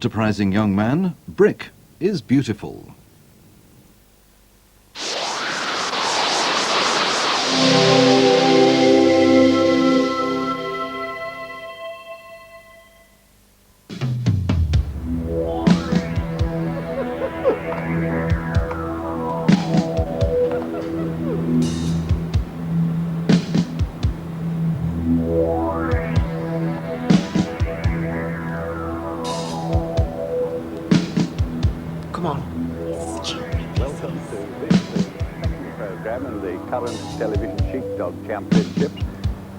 enterprising young man, Brick is beautiful. Current television sheepdog championships,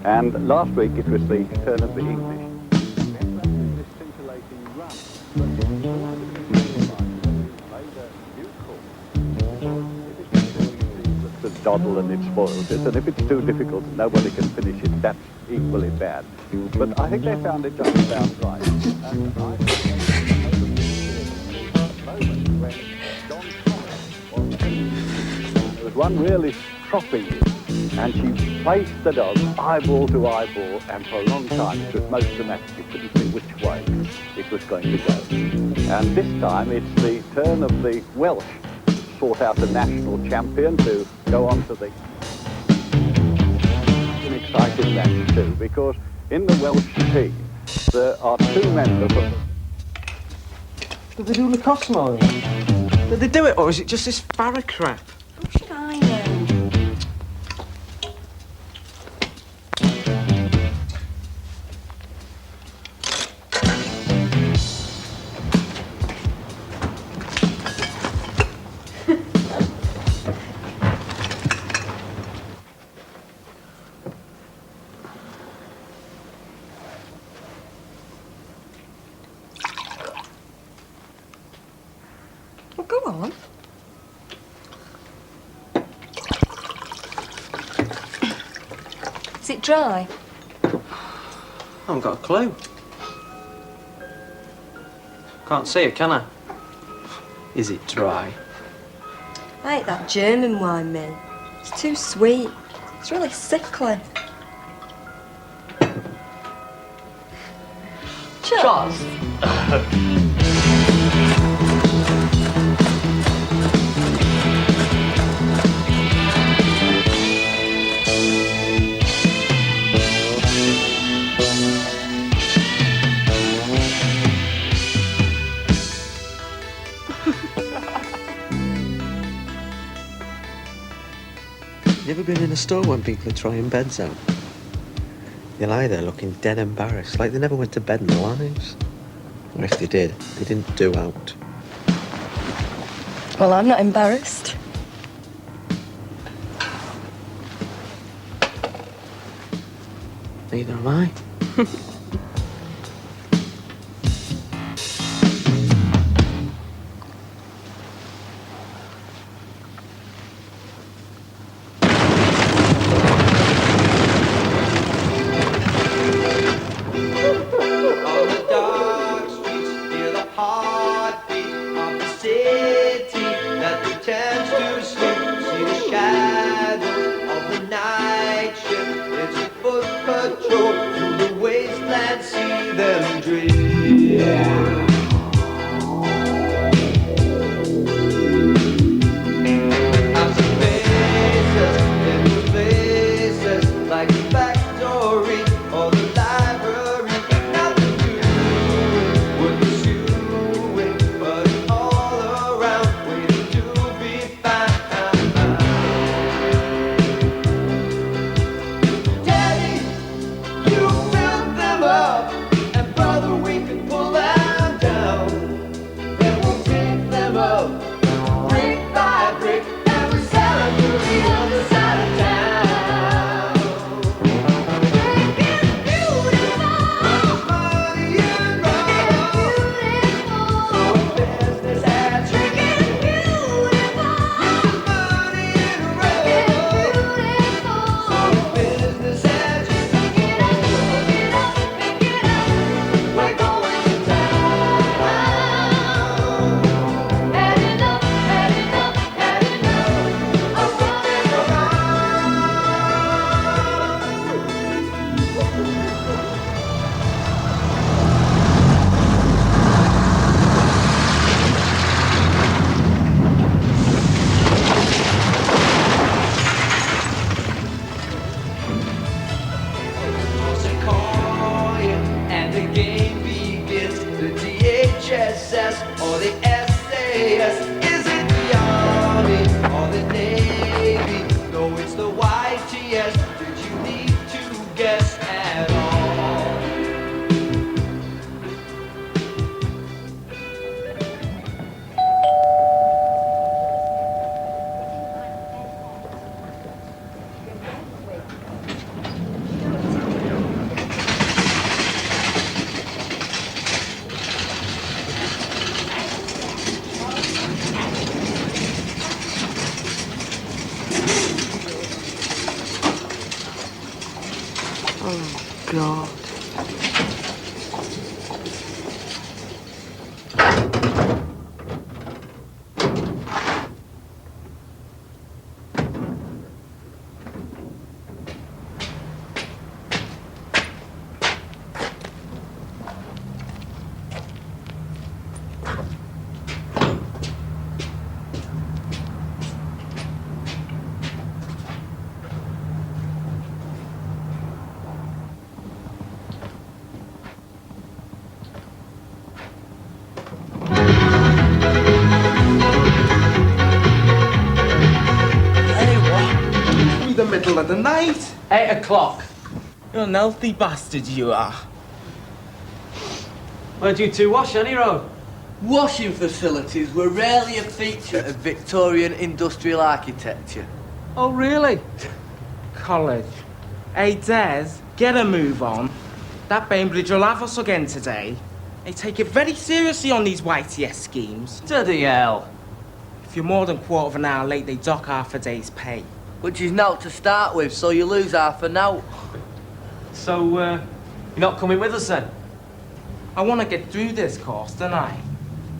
and last week it was the turn of the English. This scintillating run. The doddle and it spoils it, and if it's too difficult nobody can finish it, that's equally bad. But I think they found it just about right. And I there was one really cropping it, and she placed the dog eyeball to eyeball, and for a long time it was most dramatic. You couldn't see which way it was going to go. And this time it's the turn of the Welsh, sought out a national champion to go on to the... An exciting match too, because in the Welsh team there are two members of... Did they do lacrosse, Maureen? Did they do it, or is it just this Farrah crap? How should I know? Well, go on. Is it dry? I haven't got a clue. Can't see it, can I? Is it dry? I hate that German wine, Mill. It's too sweet. It's really sickly. Charles. You ever been in a store when people are trying beds out? They lie there looking dead embarrassed, like they never went to bed in their lives. Or if they did, they didn't do out. Well, I'm not embarrassed. Neither am I. And brother, we can pull them SS or the SAS? Is it the Army or the Navy? No, it's the YTS. Did you need to guess at all? Oh, God. The middle of the night. 8 o'clock. You're an healthy bastard, you are. Where'd you two wash, any road? Washing facilities were rarely a feature of Victorian industrial architecture. Oh, really? College. Hey, Des, get a move on. That Bainbridge will have us again today. They take it very seriously on these YTS schemes. Bloody hell. If you're more than quarter of an hour late, they dock half a day's pay. Which is naught to start with, so you lose half an hour. So, you're not coming with us then? I want to get through this course, don't I?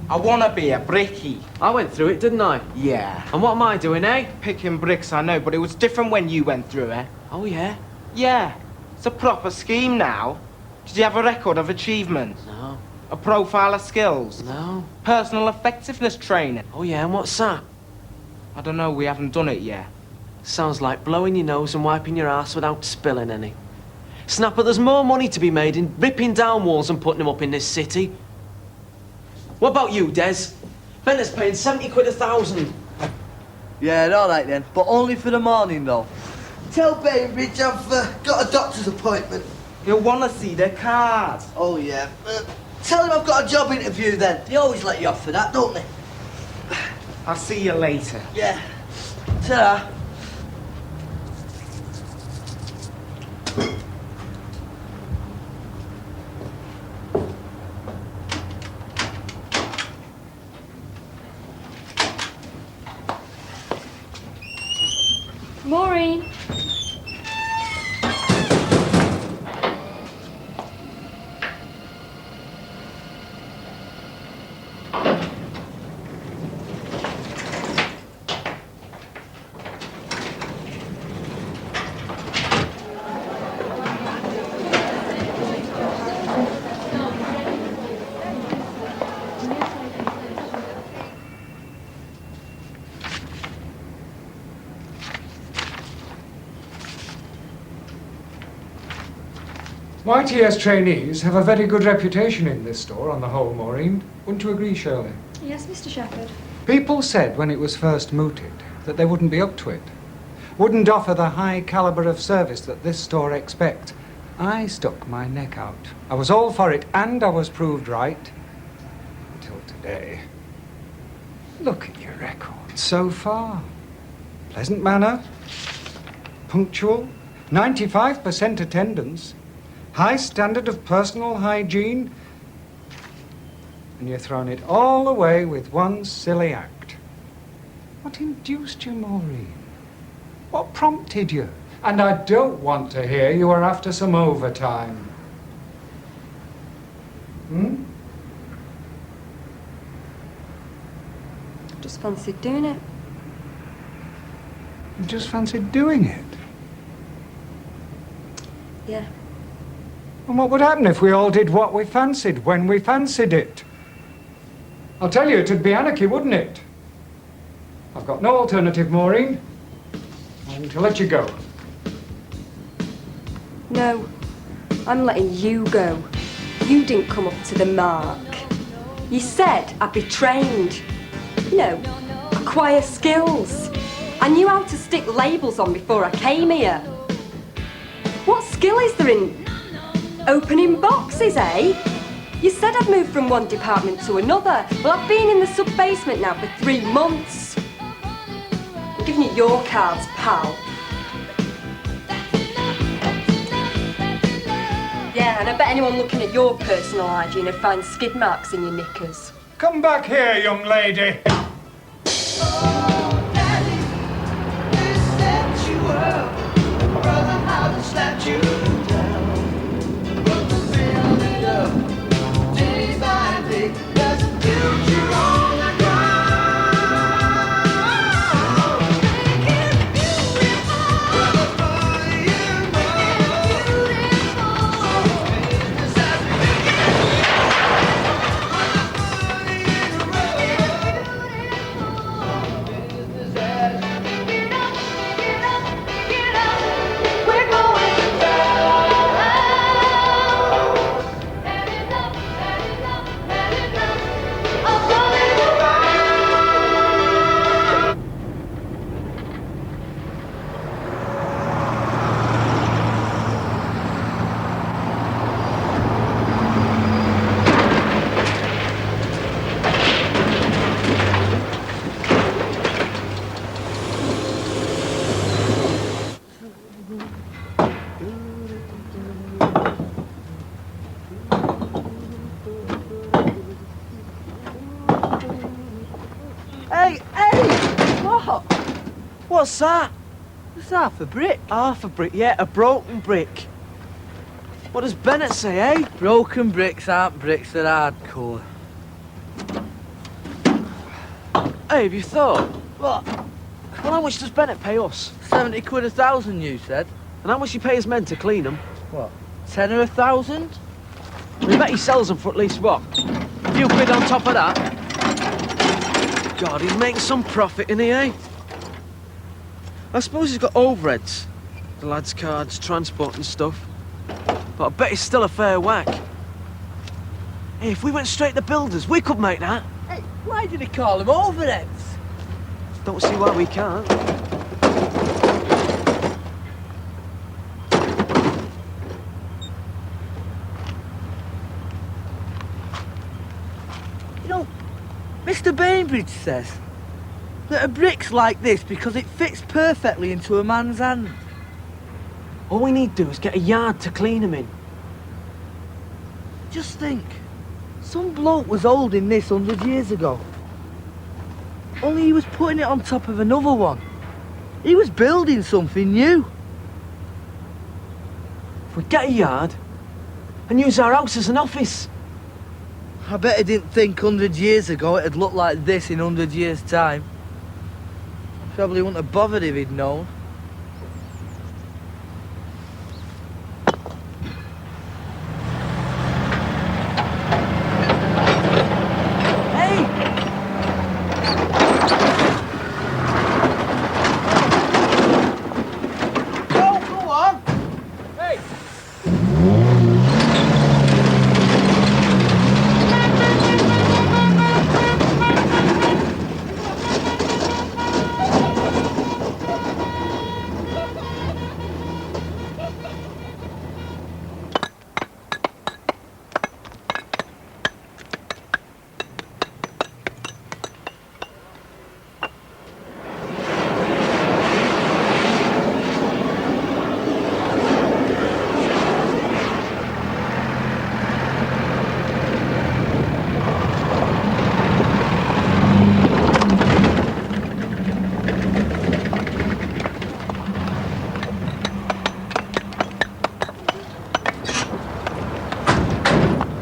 I want to be a brickie. I went through it, didn't I? Yeah. And what am I doing, eh? Picking bricks, I know, but it was different when you went through it. Oh, yeah? Yeah. It's a proper scheme now. Did you have a record of achievements? No. A profile of skills? No. Personal effectiveness training? Oh, yeah, and what's that? I don't know, we haven't done it yet. Sounds like blowing your nose and wiping your ass without spilling any. Snapper, there's more money to be made in ripping down walls and putting them up in this city. What about you, Des? Bennett's paying 70 quid 1,000. Yeah, all right then, but only for the morning though. Tell Bainbridge I've got a doctor's appointment. You'll want to see their card. Oh yeah. Tell him I've got a job interview then. They always let you off for that, don't they? I'll see you later. Yeah. Ta-ra. Maureen. YTS trainees have a very good reputation in this store on the whole, Maureen. Wouldn't you agree, Shirley? Yes, Mr. Shepherd. People said when it was first mooted that they wouldn't be up to it. Wouldn't offer the high caliber of service that this store expect. I stuck my neck out. I was all for it, and I was proved right. Until today. Look at your record so far. Pleasant manner, punctual, 95% attendance, high standard of personal hygiene, and you're throwing it all away with one silly act. What induced you, Maureen? What prompted you? And I don't want to hear you were after some overtime. Just fancied doing it. You just fancied doing it? Yeah. And what would happen if we all did what we fancied when we fancied it? I'll tell you, it'd be anarchy, wouldn't it? I've got no alternative, Maureen. I'm going to let you go. No, I'm letting you go. You didn't come up to the mark. You said I'd be trained. You know, acquire skills. I knew how to stick labels on before I came here. What skill is there in opening boxes, eh? You said I'd moved from one department to another. Well, I've been in the sub-basement now for 3 months. I'm giving you your cards, pal. Yeah, and I bet anyone looking at your personal hygiene would find skid marks in your knickers. Come back here, young lady. What's that? It's half a brick. Half a brick, yeah, a broken brick. What does Bennett say, eh? Broken bricks aren't bricks, they're hardcore. Hey, have you thought? What? Well, how much does Bennett pay us? 70 quid 1,000, you said. And how much you pay his men to clean them? What? 10 or 1,000? I bet he sells them for at least, what? A few quid on top of that? God, he's making some profit in here, eh? I suppose he's got overheads. The lads' cards, transport and stuff. But I bet he's still a fair whack. Hey, if we went straight to builders, we could make that. Hey, why did he call them overheads? Don't see why we can't. You know, Mr. Bainbridge says that a brick's like this because it fits perfectly into a man's hand. All we need to do is get a yard to clean them in. Just think, some bloke was holding this 100 years ago. Only he was putting it on top of another one. He was building something new. If we get a yard and use our house as an office. I bet he didn't think 100 years ago it'd look like this in 100 years' time. Probably wouldn't have bothered if he'd known.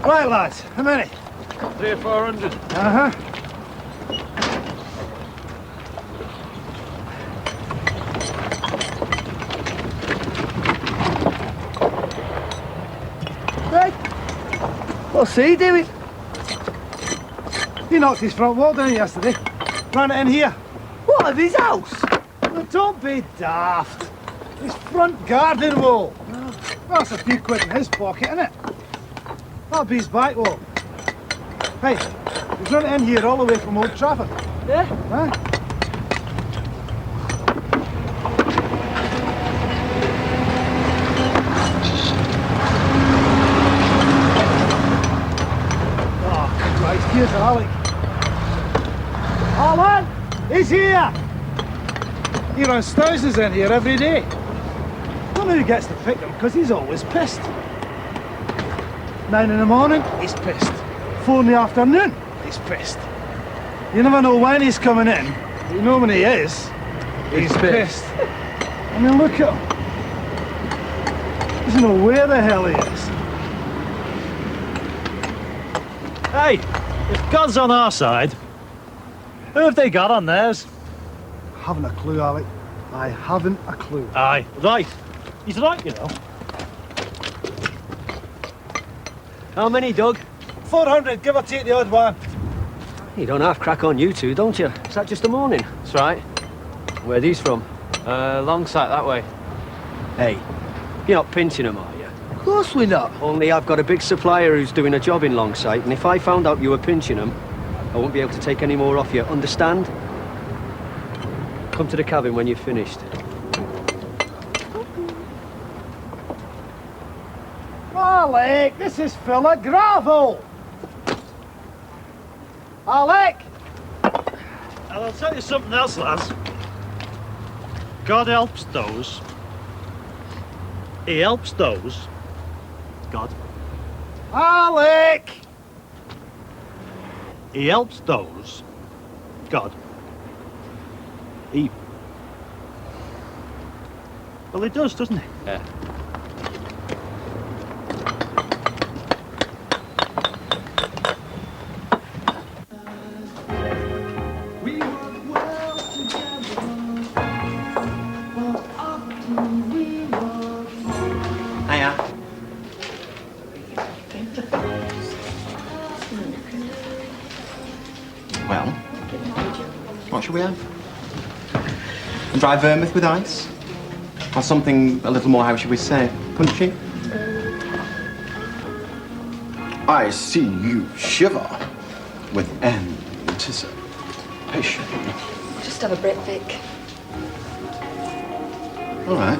Right, lads, how many? 300 or 400. Uh-huh. Hey, what's he doing? He knocked his front wall down yesterday. Ran it in here. What, of his house? Well, don't be daft. His front garden wall. That's a few quid in his pocket, isn't it? That'll be his back wall. Hey, he's running in here all the way from Old Trafford. Yeah? Huh? Oh, Christ, here's Alec. Alan! He's here! He runs thousands in here every day. Don't know who gets to pick him, because he's always pissed. 9 in the morning, he's pissed. 4 in the afternoon, he's pissed. You never know when he's coming in, but you know when he is, he's pissed. I mean, look at him. He doesn't know where the hell he is. Hey, if God's on our side, who have they got on theirs? Haven't a clue, Alec. I haven't a clue. Aye, right. He's right, you know. How many, Doug? 400, give or take the odd one. You don't half crack on you two, don't you? Is that just a morning? That's right. Where are these from? Long sight that way. Hey, you're not pinching them, are you? Of course we're not. Only I've got a big supplier who's doing a job in Longsight, and if I found out you were pinching them, I won't be able to take any more off you. Understand? Come to the cabin when you've finished. Alec, this is full of gravel. Alec! And I'll tell you something else, lads. God helps those. He helps those. God. Alec! He helps those. God. He. Well, he does, doesn't he? Yeah. Well, what shall we have? A dry vermouth with ice? Or something a little more, how should we say, punchy? I see you shiver with anticipation. Just have a Brit Vic. All right.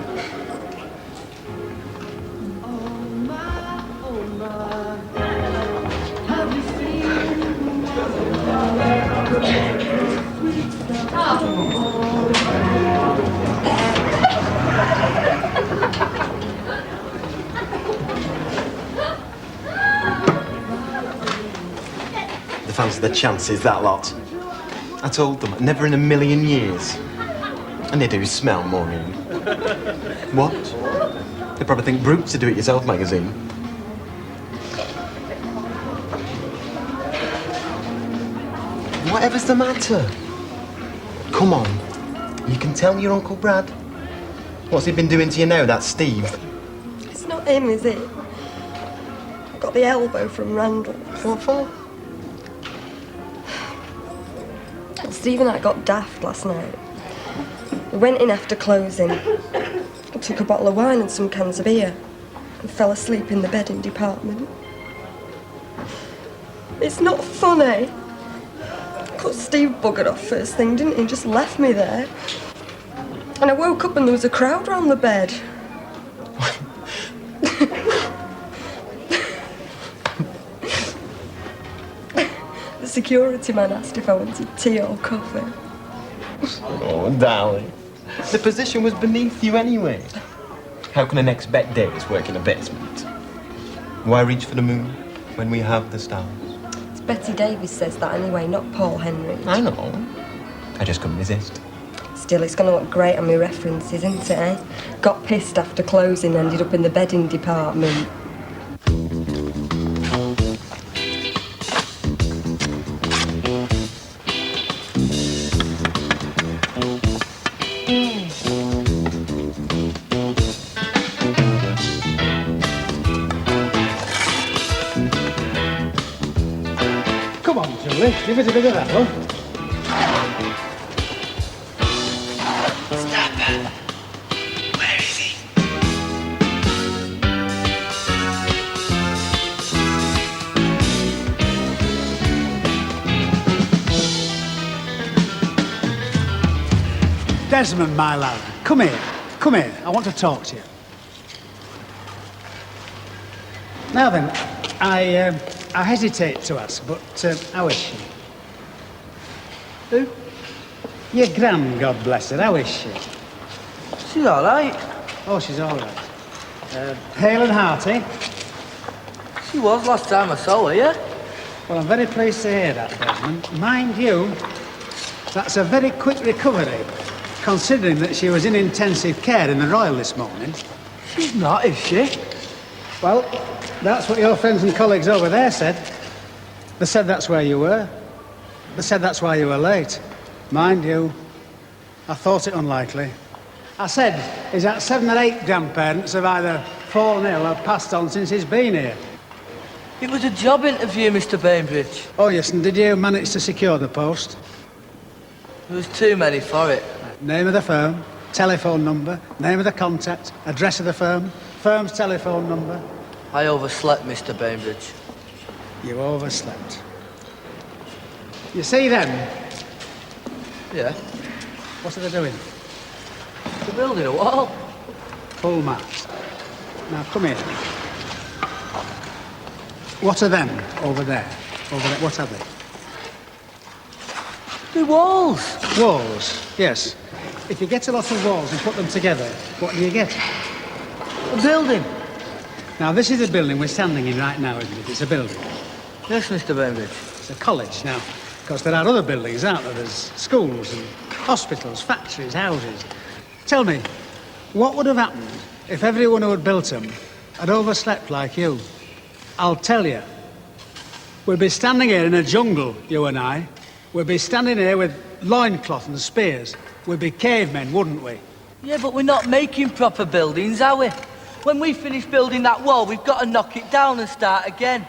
They fancy the chances, that lot. I told them, never in a million years. And they do smell, Maureen. What? They probably think Brute's a do-it-yourself magazine. Whatever's the matter? Come on. You can tell your Uncle Brad. What's he been doing to you now, that Steve? It's not him, is it? I got the elbow from Randall. What for? Steve and I got daft last night. We went in after closing, took a bottle of wine and some cans of beer, and fell asleep in the bedding department. It's not funny. Cut Steve buggered off first thing, didn't he? Just left me there. And I woke up and there was a crowd round the bed. The security man asked if I wanted tea or coffee. Oh, darling. The position was beneath you anyway. How can an ex-bet Davis work in a basement? Why reach for the moon when we have the stars? It's Betty Davis says that anyway, not Paul Henry. I know. I just couldn't resist. Still, it's going to look great on my references, isn't it, eh? Got pissed after closing, ended up in the bedding department. Come on, Julie, give us a bit of that, huh? Snapper. Where is he? Desmond, my lad, come here. Come here. I want to talk to you. Now then, I hesitate to ask, but how is she? Who? Your gran, God bless her. How is she? She's all right. Oh, she's all right. Hale and hearty? She was last time I saw her, yeah? Well, I'm very pleased to hear that, Desmond. Mind you, that's a very quick recovery, considering that she was in intensive care in the Royal this morning. She's not, is she? Well, that's what your friends and colleagues over there said. They said that's where you were. They said that's why you were late. Mind you, I thought it unlikely. I said, is that 7 or 8 grandparents have either fallen ill or passed on since he's been here? It was a job interview, Mr. Bainbridge. Oh, yes, and did you manage to secure the post? There was too many for it. Name of the firm, telephone number, name of the contact, address of the firm, firm's telephone number. I overslept, Mr. Bainbridge. You overslept. You see them? Yeah. What are they doing? They're building a wall. Full mast. Now, come here. What are them over there? Over there, what are they? The walls. Walls, yes. If you get a lot of walls and put them together, what do you get? A building. Now, this is a building we're standing in right now, isn't it? It's a building. Yes, Mr. Bainbridge. It's a college. Now, of course, there are other buildings, aren't there? There's schools and hospitals, factories, houses. Tell me, what would have happened if everyone who had built them had overslept like you? I'll tell you. We'd be standing here in a jungle, you and I. We'd be standing here with loincloth and spears. We'd be cavemen, wouldn't we? Yeah, but we're not making proper buildings, are we? When we finish building that wall, we've got to knock it down and start again.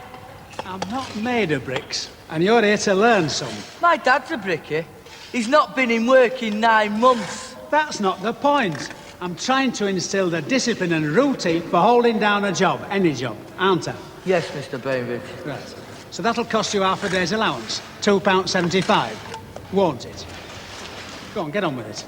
I'm not made of bricks, and you're here to learn some. My dad's a brickie. He's not been in work in 9 months. That's not the point. I'm trying to instill the discipline and routine for holding down a job, any job, aren't I? Yes, Mr. Bainbridge. Right. So that'll cost you half a day's allowance, £2.75, won't it? Go on, get on with it.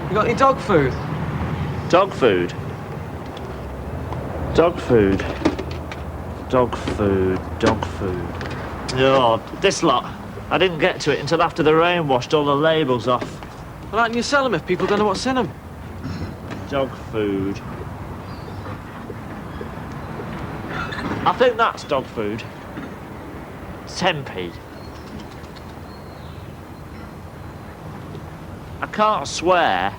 You got any dog food? Dog food? Dog food. Dog food. Dog food. Oh, this lot. I didn't get to it until after the rain washed all the labels off. Well, how can you sell them if people don't know what's in them? Dog food. I think that's dog food. 10p. I can't swear,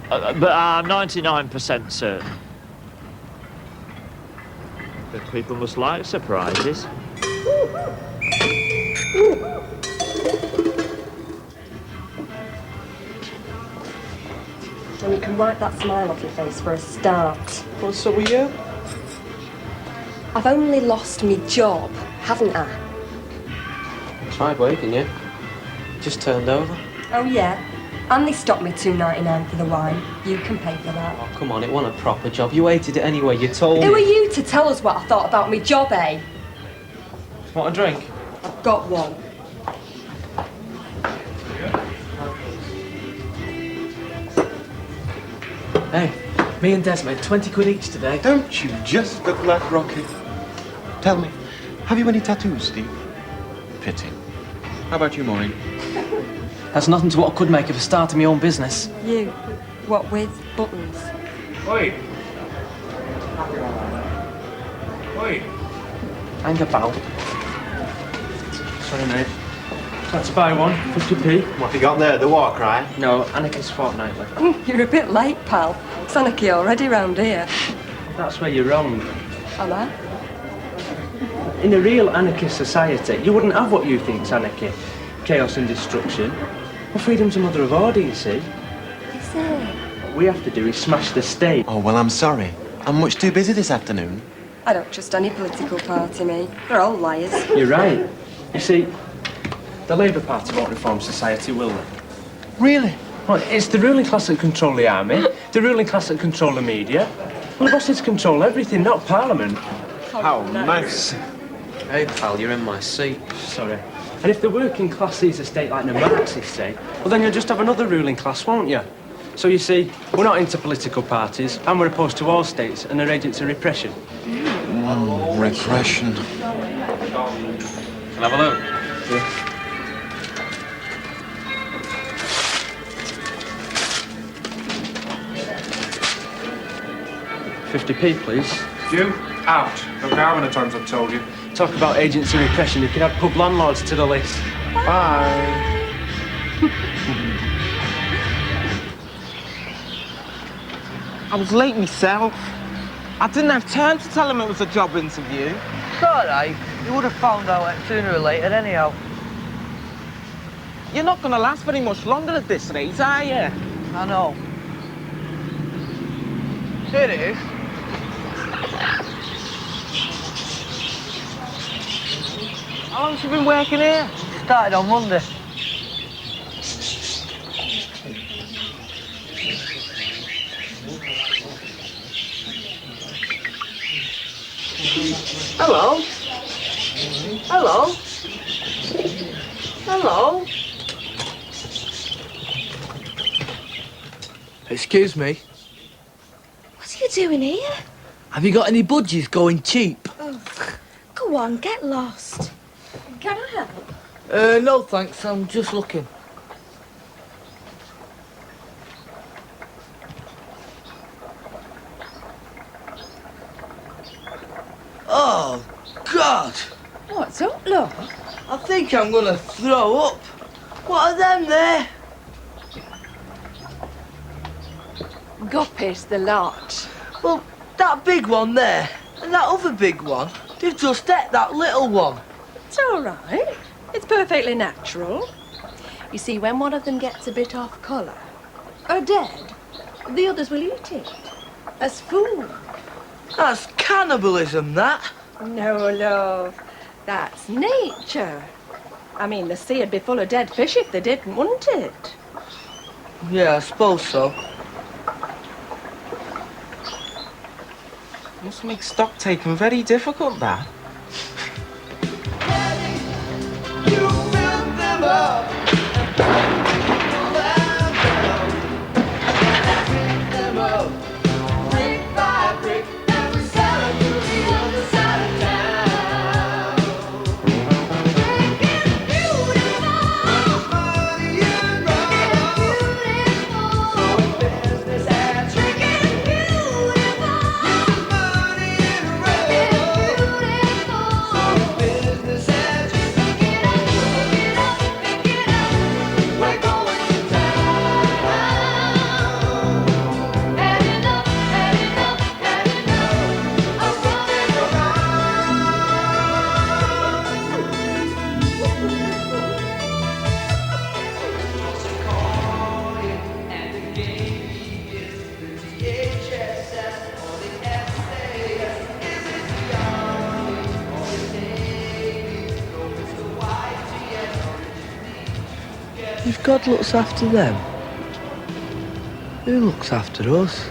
but I'm 99% certain. But people must like surprises. And you can wipe that smile off your face for a start. What's up with you? I've only lost me job, haven't I? Tried waking you. Just turned over. Oh, yeah? And they stopped me $2.99 for the wine. You can pay for that. Oh, come on, it wasn't a proper job. You hated it anyway, you told me. Who are you to tell us what I thought about me job, eh? Want a drink? I've got one. Hey, me and Des made 20 quid each today. Don't you just look like Rocky? Tell me, have you any tattoos, Steve? Pity. How about you, Maureen? That's nothing to what I could make of a start of my own business. You? What with buttons? Oi! Oi! Hang about. Sorry, mate. Let's buy one, 50p. What have you got there, the war cry? No, Anarchist Fortnightly. You're a bit late, pal. It's anarchy already round here. That's where you're wrong. Am I? In a real anarchist society, you wouldn't have what you think's anarchy. chaos and destruction. Well, freedom's the mother of order, you see. Is it? What we have to do is smash the state. Oh, well, I'm sorry. I'm much too busy this afternoon. I don't trust any political party, me. They're all liars. You're right. You see, the Labour Party won't reform society, will they? Really? Well, it's the ruling class that control the army, the ruling class that control the media. Well, the bosses control everything, not Parliament. How nice. Hey, pal, you're in my seat. Sorry. And if the working class sees the state like the Marxists say, well, then you'll just have another ruling class, won't you? So you see, we're not into political parties, and we're opposed to all states and their agents of repression. Repression. Can I have a look? Yeah. 50p, please. You? Out. Don't go how many times I've told you. Talk about agents of repression. You can add pub landlords to the list. Bye. I was late myself. I didn't have time to tell him it was a job interview. It's all right. You would have found out sooner or later anyhow. You're not going to last very much longer at this rate, are you? I know. Here it is. How long have you been working here? Started on Monday. Hello? Hello? Hello? Excuse me. What are you doing here? Have you got any budgies going cheap? Oh, go on, get lost. Can I help? No thanks, I'm just looking. Oh, God! What's up, love? I think I'm gonna throw up. What are them there? Guppies, the lot. Well, that big one there and that other big one, they've just ate that little one. It's all right. It's perfectly natural. You see, when one of them gets a bit off colour, or dead, the others will eat it as food. That's cannibalism, that. No, love. That's nature. I mean, the sea would be full of dead fish if they didn't, wouldn't it? Yeah, I suppose so. Must make stock taking very difficult, that. You build them up and pull them down. Pick them up, brick by brick, and we sell them to the other side of town. Making beautiful, money and rubber. So business ads, making beautiful, money and rubber. So business ads. We're going to town. Had enough, had enough, had enough of running around. And the game begins. The HSS or the SAS. Is it the Army or the Navy? No, it's the YTS or If God looks after them, who looks after us?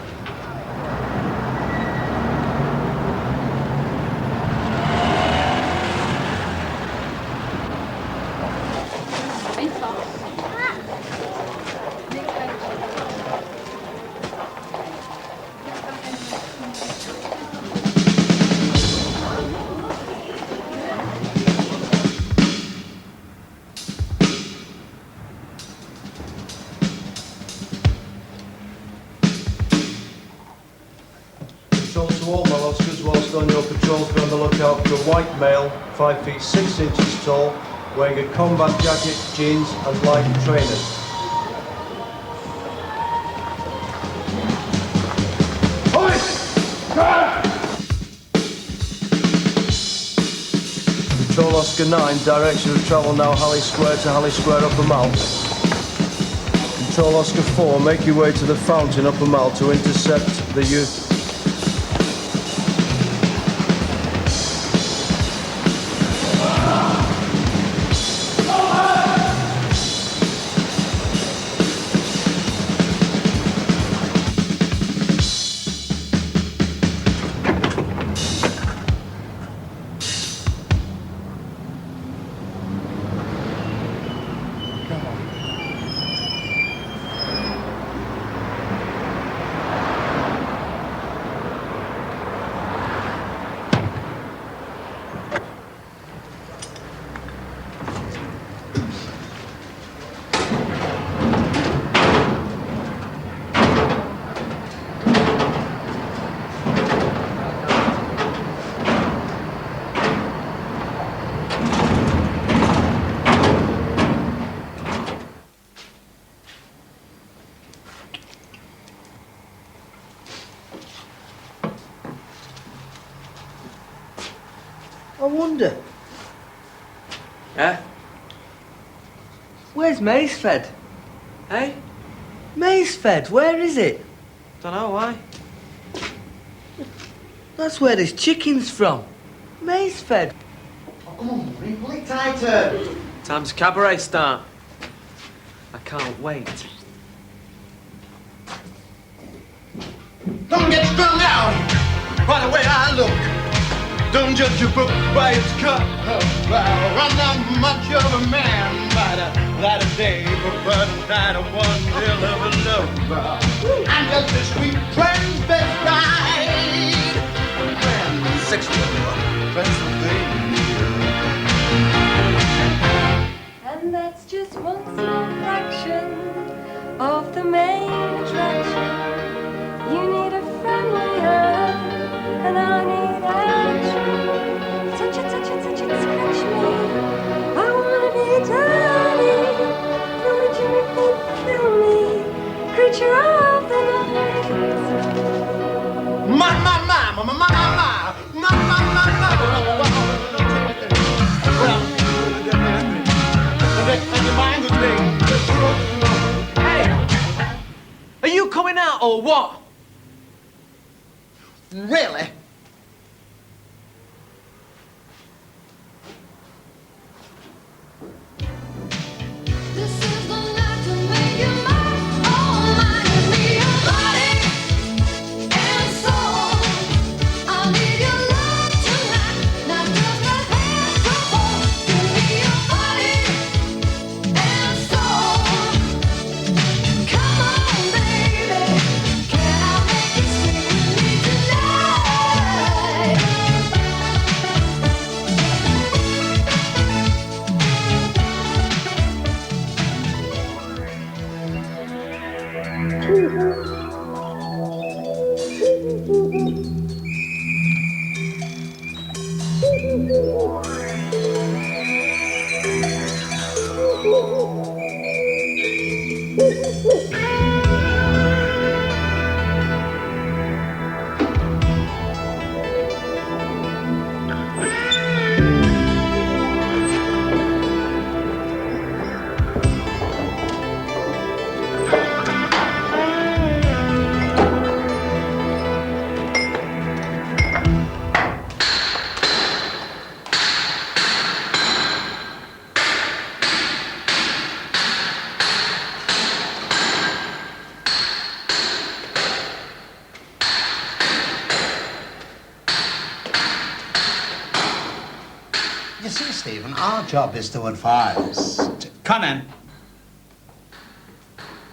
Patrol to all my Oscars, whilst on your patrols, be on the lookout for a white male, 5 feet 6 inches tall, wearing a combat jacket, jeans and light trainers. Control Oscar 9, direction of travel now Halley Square to Halley Square Upper Mall. Control Oscar 4, make your way to the fountain Upper Mall to intercept the youth. I wonder, Eh? where's Maysfed? Eh? Maysfed, where is it? Dunno, why? That's where this chicken's from. Maysfed. Oh, come on, Maureen, pull it tighter. Time's cabaret start. I can't wait. Don't get strung out by the way I look. Don't judge a book by its cover. I'm not much of a man by the light of day, but night of one hell of a lover. I'm just a sweet transvestite, transsexual Pennsylvania. And that's just one small fraction of the main attraction. You need a friendly hand, and I need action. Touch it, scratch me. I wanna be dirty. Would you fulfill me? Creature of the night. My. Hey! Are you coming out or what? Really? You see, Stephen, our job is to advise. Come in.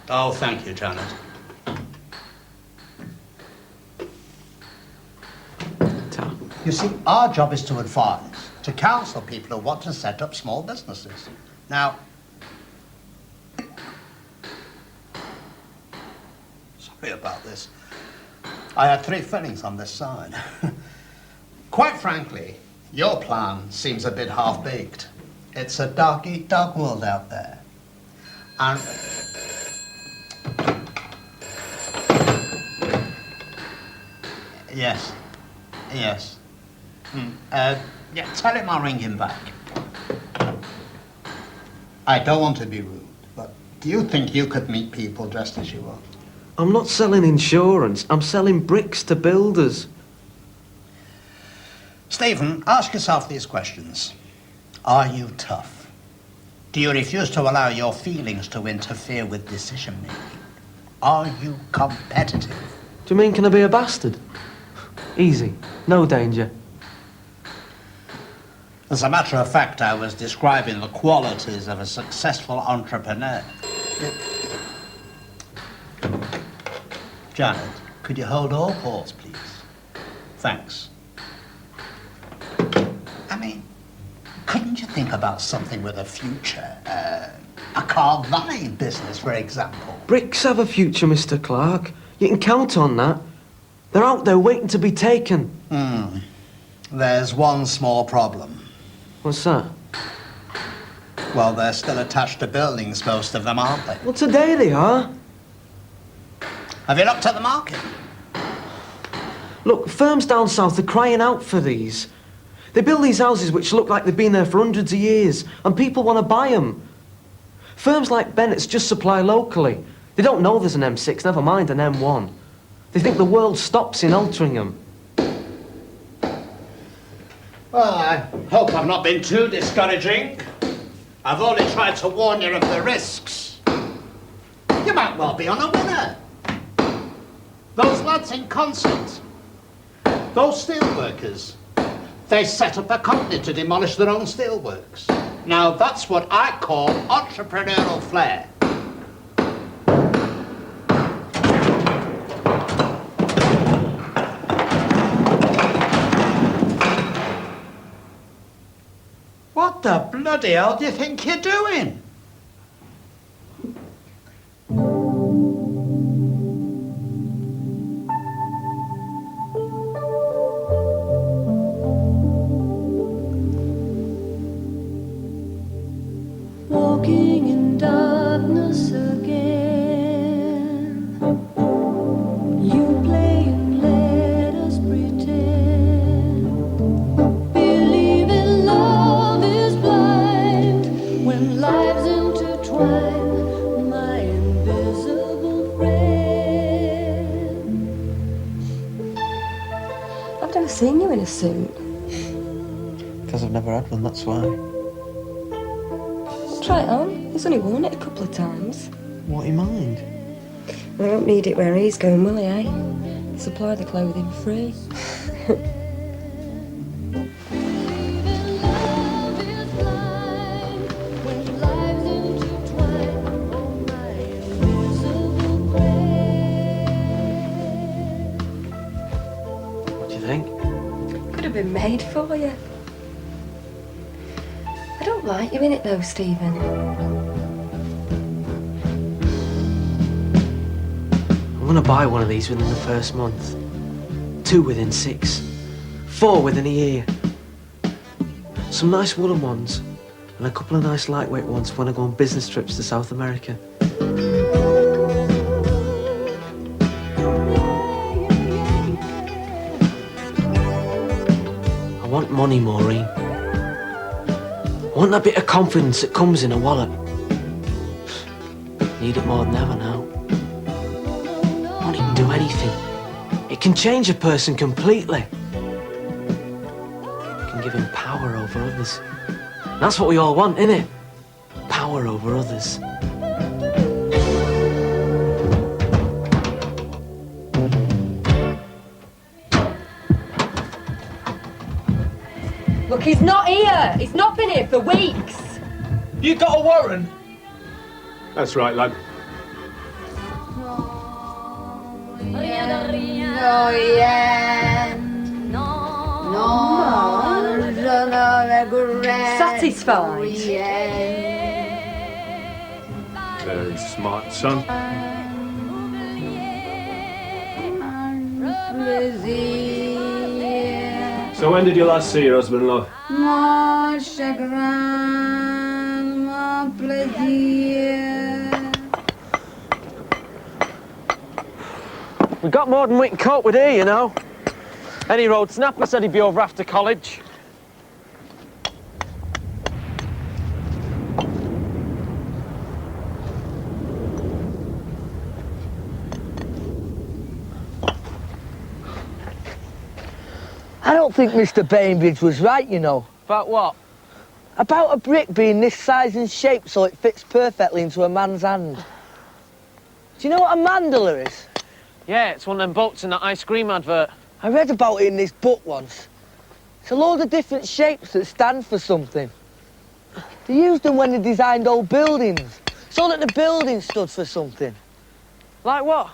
Oh, thank you, Janet. You see, our job is to advise, to counsel people who want to set up small businesses. Now, sorry about this. I had 3 fillings on this side. Quite frankly, your plan seems a bit half-baked. It's a dog-eat-dog world out there. And yes. Yeah, tell him I'll ring him back. I don't want to be rude, but do you think you could meet people dressed as you are? I'm not selling insurance. I'm selling bricks to builders. Stephen, ask yourself these questions. Are you tough? Do you refuse to allow your feelings to interfere with decision-making? Are you competitive? Do you mean can I be a bastard? Easy. No danger. As a matter of fact, I was describing the qualities of a successful entrepreneur. Janet, could you hold all ports, please? Thanks. I mean, couldn't you think about something with a future? A car valet business, for example. Bricks have a future, Mr. Clark. You can count on that. They're out there waiting to be taken. There's one small problem. What's that? Well, they're still attached to buildings, most of them, aren't they? Well, today they are. Have you looked at the market? Look, firms down south are crying out for these. They build these houses which look like they've been there for hundreds of years, and people want to buy them. Firms like Bennett's just supply locally. They don't know there's an M6, never mind an M1. They think the world stops in Altrincham. Well, I hope I've not been too discouraging. I've only tried to warn you of the risks. You might well be on a winner. Those lads in concert, those steelworkers, they set up a company to demolish their own steelworks. Now, that's what I call entrepreneurial flair. What the bloody hell do you think you're doing? Walking in darkness again. You play and let us pretend. Believing love is blind when lives intertwine. My invisible friend. I've never seen you in a suit. Because I've never had one, that's why. Try it on. He's only worn it a couple of times. What, you mind? Well, I won't need it where he's going, will he, eh? Supply the clothing free. What do you think? Could have been made for you. I don't like you in it though, Stephen. I'm gonna buy one of these within the first month. 2 within 6. 4 within a year. Some nice woolen ones, and a couple of nice lightweight ones when I go on business trips to South America. I want money, Maureen. I want that bit of confidence that comes in a wallet. Need it more than ever now. Money can do anything. It can change a person completely. It can give him power over others. And that's what we all want, innit? Power over others. Look, he's not here. He's not been here for weeks. You got a warrant? That's right, lad. Satisfied? Very smart, son. So when did you last see your husband, love? We got more than we can cope with here, you know. Any road snapper said he'd be over after college. I don't think Mr. Bainbridge was right, you know. About what? About a brick being this size and shape so it fits perfectly into a man's hand. Do you know what a mandala is? Yeah, it's one of them boats in that ice cream advert. I read about it in this book once. It's a load of different shapes that stand for something. They used them when they designed old buildings, so that the building stood for something. Like what?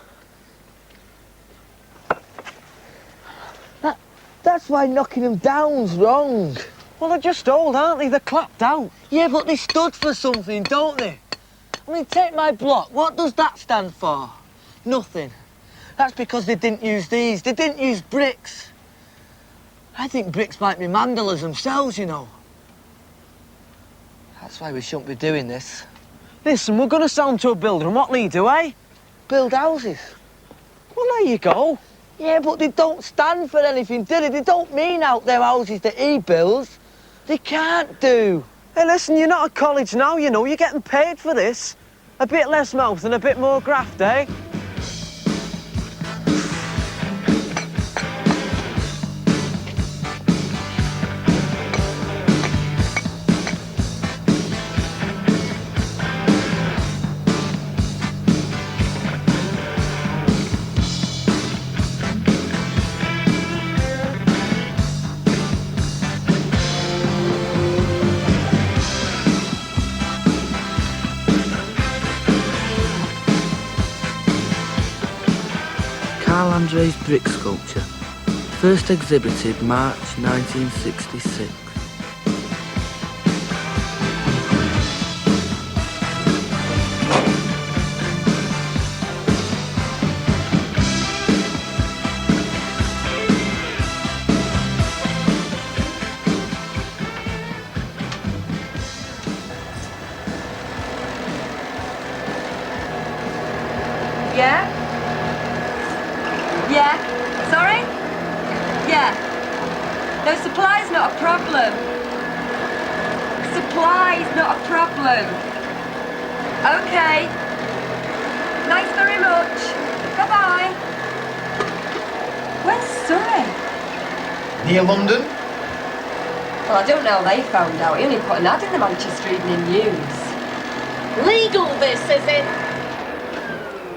That's why knocking them down's wrong. Well, they're just old, aren't they? They're clapped out. Yeah, but they stood for something, don't they? I mean, take my block. What does that stand for? Nothing. That's because they didn't use these. They didn't use bricks. I think bricks might be mandalas themselves, you know. That's why we shouldn't be doing this. Listen, we're going to sell them to a builder, and what'll he do, eh? Build houses. Well, there you go. Yeah, but they don't stand for anything, do they? They don't mean out them houses that he builds. They can't do. Hey, listen, you're not at college now, you know. You're getting paid for this. A bit less mouth and a bit more graft, eh? Andre's brick sculpture, first exhibited March 1966. Yeah? Yeah? Sorry? Yeah. No, supply's not a problem. Supply's not a problem. Okay. Thanks very much. Bye-bye. Where's Surrey? Near London? Well, I don't know how they found out. He only put an ad in the Manchester Evening News. Legal, this, is it?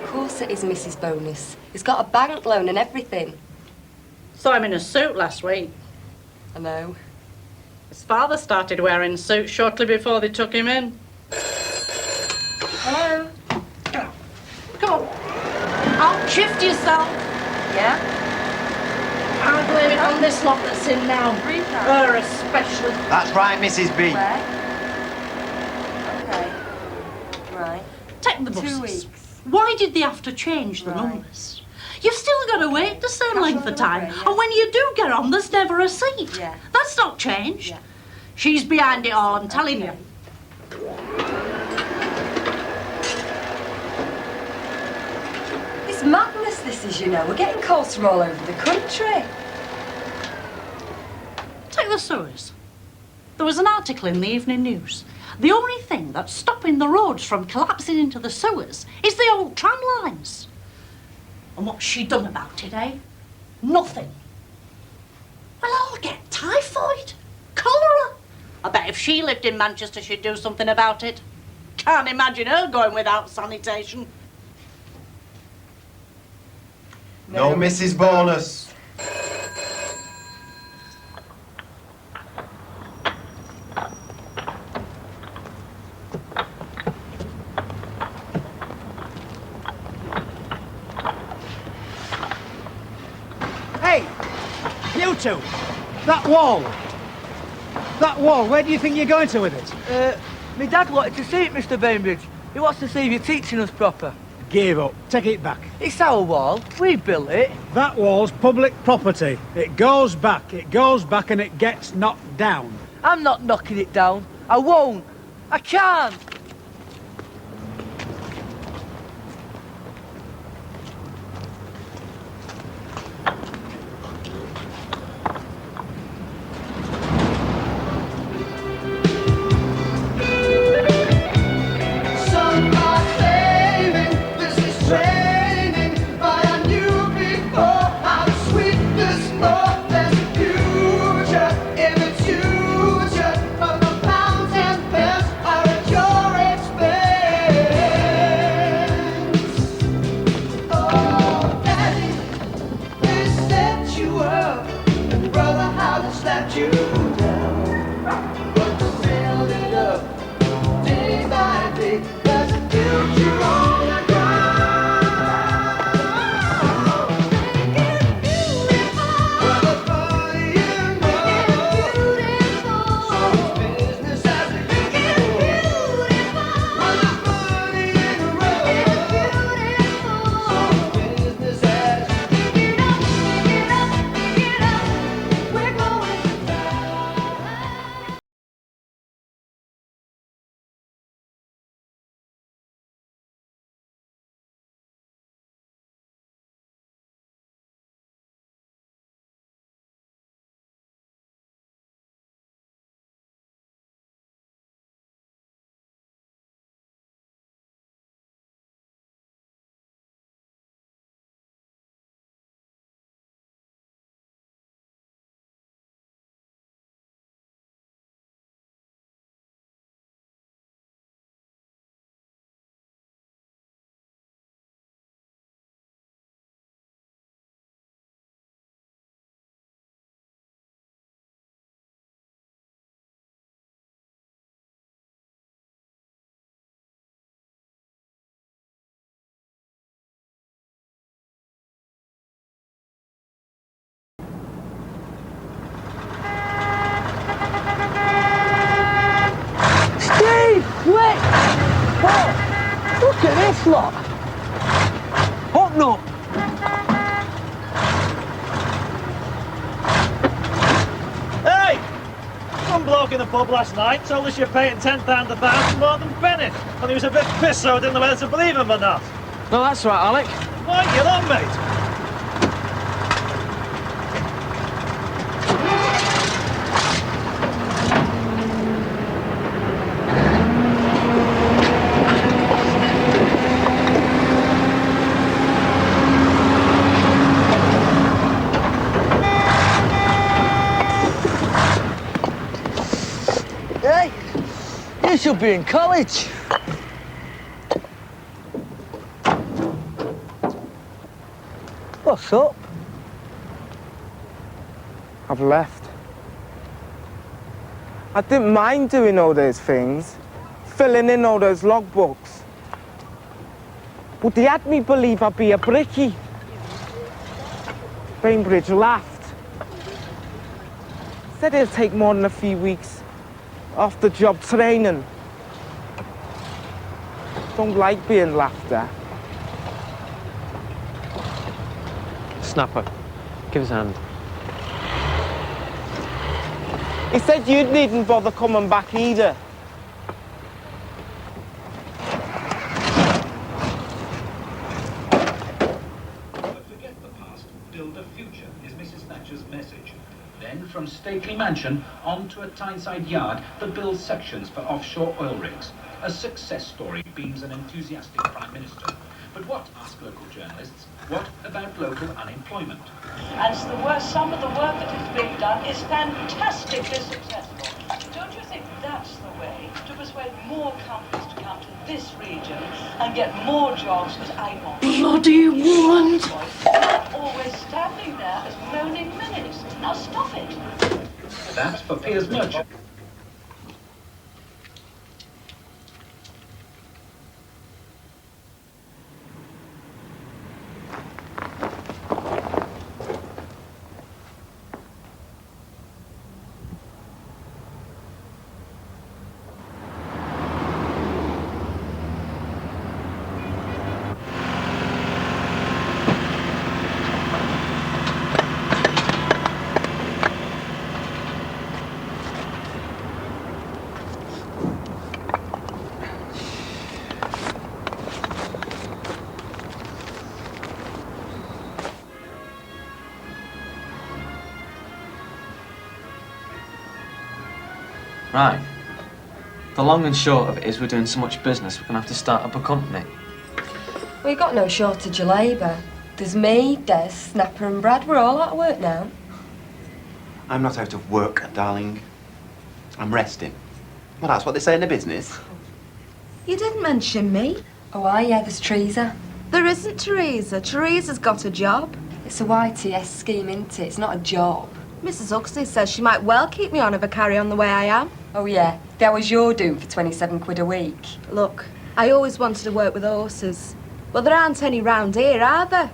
Of course it is, Mrs. Bonus. He's got a bank loan and everything. Saw him in a suit last week. I know. His father started wearing suits shortly before they took him in. Hello? Come on. Out, shift yourself. Yeah? I'll blame it on this lot that's in now. Her especially. That's right, Mrs. B. Where? Okay. Right. Take the buses. 2 weeks. Why did they have to change the numbers? You've still got to wait the same length of time. And when you do get on, there's never a seat. Yeah. That's not changed. Yeah. She's behind it all, I'm telling you. It's madness, this is, you know. We're getting calls from all over the country. Take the sewers. There was an article in the Evening News. The only thing that's stopping the roads from collapsing into the sewers is the old tram lines. And what's she done about it, eh? Nothing. We'll all get typhoid, cholera. I bet if she lived in Manchester, she'd do something about it. Can't imagine her going without sanitation. No, Mrs. Bonus. Hey, you two, that wall. That wall, where do you think you're going to with it? My dad wanted to see it, Mr. Bainbridge. He wants to see if you're teaching us proper. Give up. Take it back. It's our wall. We built it. That wall's public property. It goes back, and it gets knocked down. I'm not knocking it down. I won't. I can't. lot? Open up! Hey! Some bloke in the pub last night told us you're paying £10 a thousand more than Bennett. And he was a bit pissed, so I didn't know whether to believe him or not. No, that's right, Alec. Why, you're on, mate. Hey, you should be in college. What's up? I've left. I didn't mind doing all those things, filling in all those logbooks. But they had me believe I'd be a brickie. Bainbridge laughed. Said it'd take more than a few weeks off the job training. Don't like being laughed at. Snapper, give us a hand. He said you needn't bother coming back either. Forget the past, build a future is Mrs. Thatcher's message. Then from stately mansion on to a Tyneside yard that builds sections for offshore oil rigs. A success story beams an enthusiastic Prime Minister. But what, ask local journalists, what about local unemployment? And some of the work that is being done is fantastically successful. Don't you think that's the way to persuade more companies to come to this region and get more jobs as Avon? Bloody want! Not always standing there as moaning minutes. Now stop it. That's for Piers Merchant. Right. The long and short of it is we're doing so much business, we're going to have to start up a company. We've got no shortage of labour. There's me, Dez, Snapper and Brad. We're all out of work now. I'm not out of work, darling. I'm resting. Well, that's what they say in the business. You didn't mention me. Oh, yeah, there's Teresa. There isn't Teresa. Teresa's got a job. It's a YTS scheme, isn't it? It's not a job. Mrs. Huxley says she might well keep me on if I carry on the way I am. Oh, yeah? The hours you're doing for 27 quid a week. Look, I always wanted to work with horses. But there aren't any round here, are there?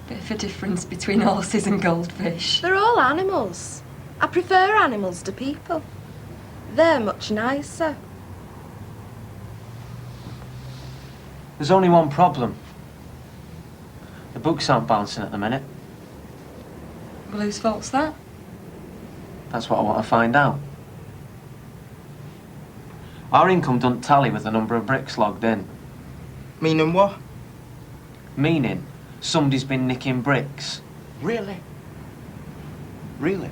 Bit of a difference between horses and goldfish. They're all animals. I prefer animals to people. They're much nicer. There's only one problem. The books aren't bouncing at the minute. Well, whose fault's that? That's what I want to find out. Our income doesn't tally with the number of bricks logged in. Meaning what? Meaning, somebody's been nicking bricks. Really? Really?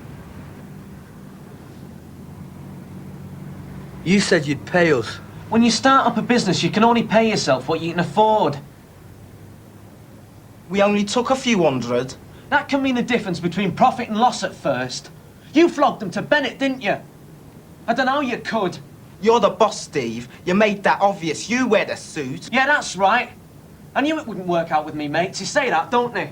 You said you'd pay us. When you start up a business, you can only pay yourself what you can afford. We only took a few hundred. That can mean a difference between profit and loss at first. You flogged them to Bennett, didn't you? I don't know how you could. You're the boss, Steve. You made that obvious. You wear the suit. Yeah, that's right. I knew it wouldn't work out with me mates. You say that, don't they?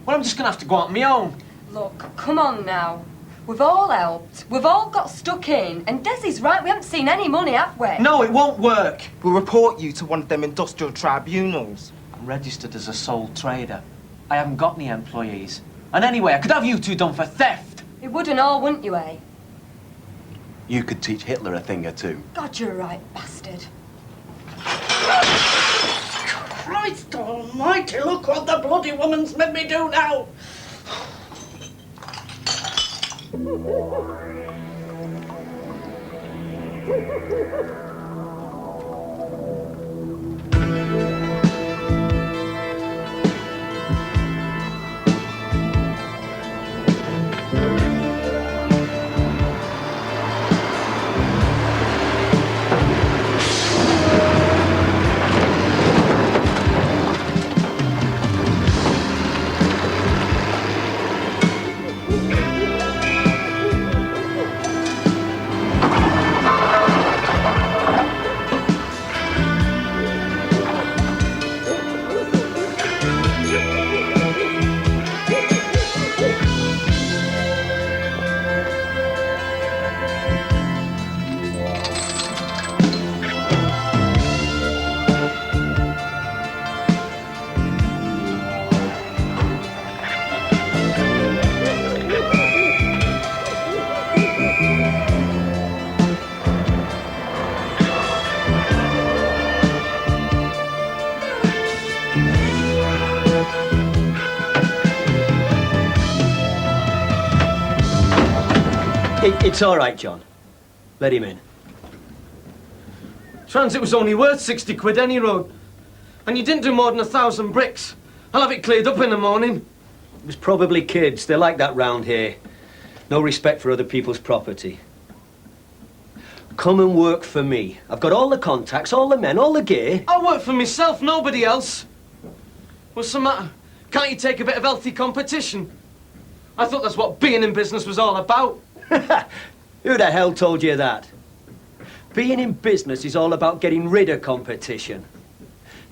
Well, I'm just going to have to go out on my own. Look, come on now. We've all helped. We've all got stuck in. And Desi's right, we haven't seen any money, have we? No, it won't work. We'll report you to one of them industrial tribunals. I'm registered as a sole trader. I haven't got any employees. And anyway, I could have you two done for theft. It would and all, wouldn't you, eh? You could teach Hitler a thing or two. God, you're a right bastard. Christ almighty, look what the bloody woman's made me do now. It's all right, John. Let him in. Transit was only worth 60 quid any road. And you didn't do more than 1,000 bricks. I'll have it cleared up in the morning. It was probably kids. They're like that round here. No respect for other people's property. Come and work for me. I've got all the contacts, all the men, all the gear. I'll work for myself, nobody else. What's the matter? Can't you take a bit of healthy competition? I thought that's what being in business was all about. Who the hell told you that? Being in business is all about getting rid of competition.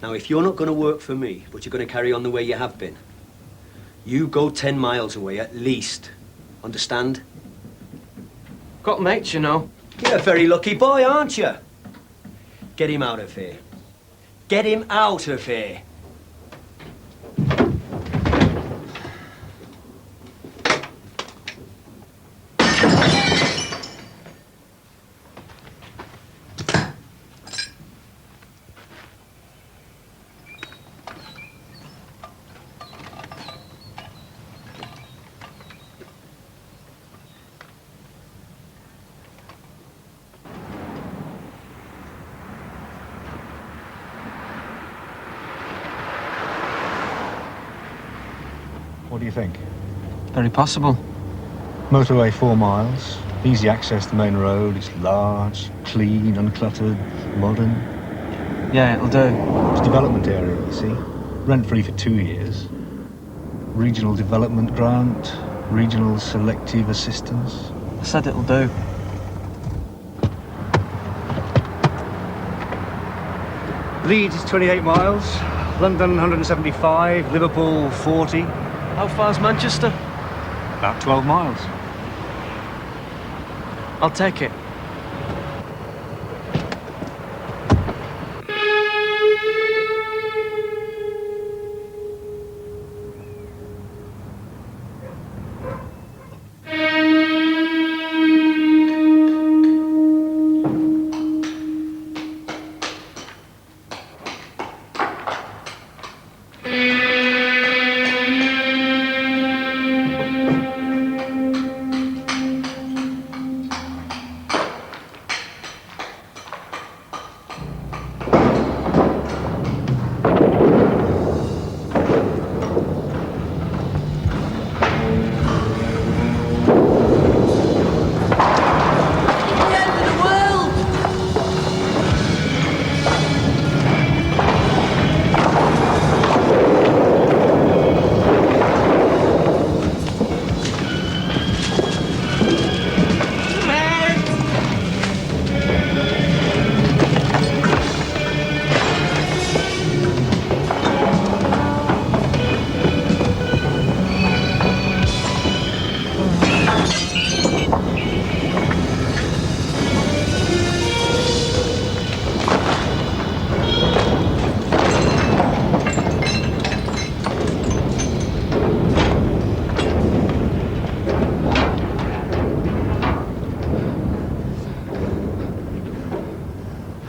Now, if you're not going to work for me, but you're going to carry on the way you have been, you go 10 miles away at least. Understand? Got mates, you know. You're a very lucky boy, aren't you? Get him out of here. Get him out of here. What do you think? Very possible. Motorway 4 miles, easy access to the main road, it's large, clean, uncluttered, modern. Yeah, it'll do. It's a development area, you see. Rent-free for 2 years. Regional development grant, regional selective assistance. I said it'll do. Leeds is 28 miles, London 175, Liverpool 40. How far's Manchester? About 12 miles. I'll take it.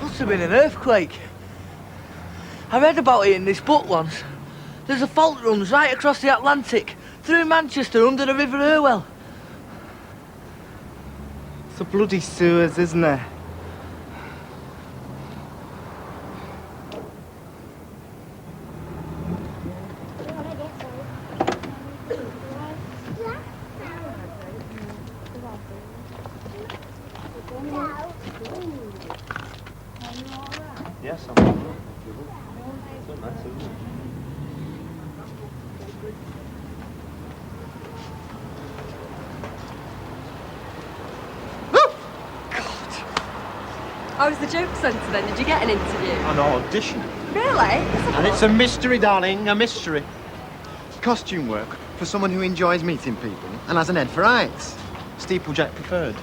Must have been an earthquake. I read about it in this book once. There's a fault runs right across the Atlantic, through Manchester, under the River Irwell. It's the bloody sewers, isn't it? Yes, I'm How was the joke centre then? Did you get an interview? an audition. Really? And it's a mystery, darling, a mystery. Costume work for someone who enjoys meeting people and has an head for heights. Steeplejack preferred.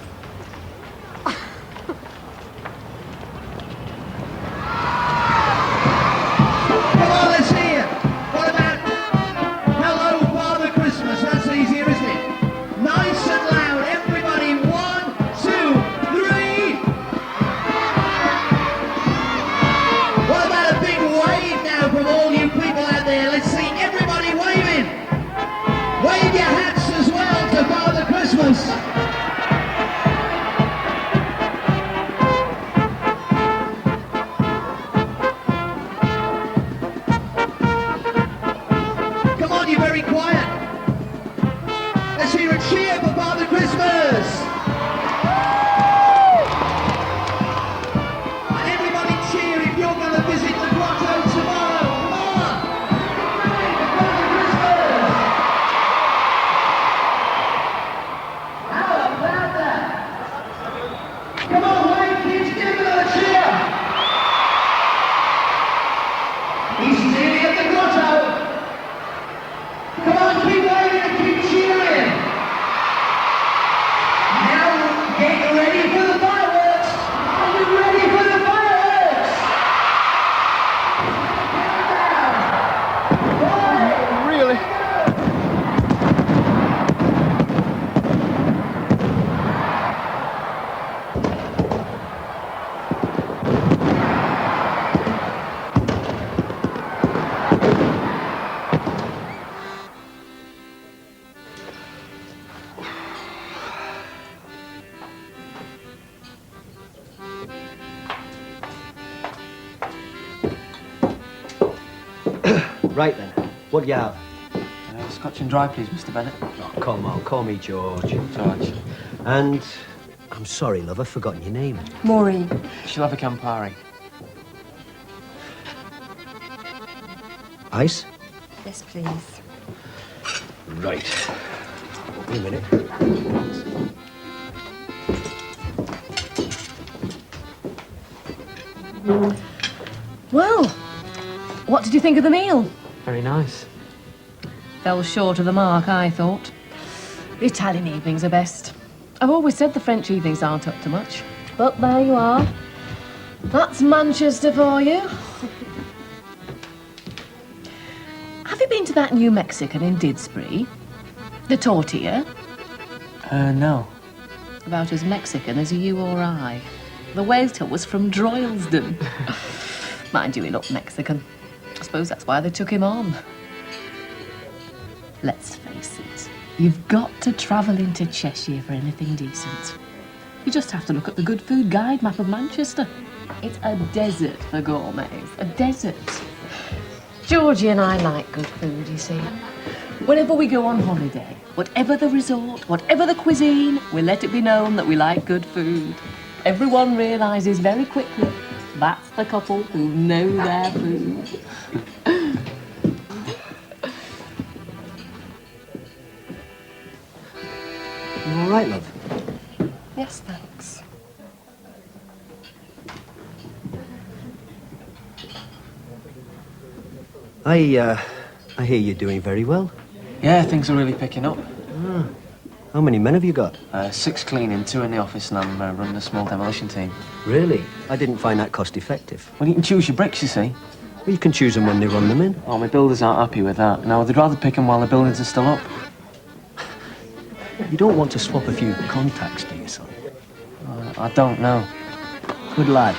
Come on, let's hear. What about Hello, Father Christmas? That's easier, isn't it? Nice and loud. Everybody, 1, 2, 3. What about a big wave now from all you people out there? Let's see everybody waving. Wave your hats as well to Father Christmas. Come on, you're very quiet. Let's hear a cheer for Father Christmas. And everybody cheer if you're going to visit the grotto tomorrow. Come on. How about that? Come on, wave, kids, give them a cheer. He's nearly at the grotto. Come on, keep waving and keep cheering. Now get ready for the fireworks. Are you ready for the fireworks? Really? Right then, what do you have? Scotch and dry, please, Mr. Bennett. Oh, come on, call me George. George. And I'm sorry, love, I've forgotten your name. Maureen. She'll have a Campari. Ice? Yes, please. Right. Wait a minute. Well, what did you think of the meal? Very nice. Fell short of the mark, I thought. The Italian evenings are best. I've always said the French evenings aren't up to much. But there you are. That's Manchester for you. Have you been to that new Mexican in Didsbury? The tortilla? No. About as Mexican as you or I. The waiter was from Droylsden. Mind you, he looked Mexican. I suppose that's why they took him on. Let's face it, you've got to travel into Cheshire for anything decent. You just have to look at the Good Food Guide map of Manchester. It's a desert for gourmets, a desert. Georgie and I like good food, you see. Whenever we go on holiday, whatever the resort, whatever the cuisine, we let it be known that we like good food. Everyone realises very quickly that's the couple who know their food. You all right, love? Yes, thanks. I hear you're doing very well. Yeah, things are really picking up. Ah. How many men have you got? 6 cleaning, 2 in the office, and I'm running a small demolition team. Really? I didn't find that cost effective. Well, you can choose your bricks, you see. Well, you can choose them when they run them in. Oh, my builders aren't happy with that. Now, they'd rather pick them while the buildings are still up. You don't want to swap a few contacts, do you, son? I don't know. Good lad.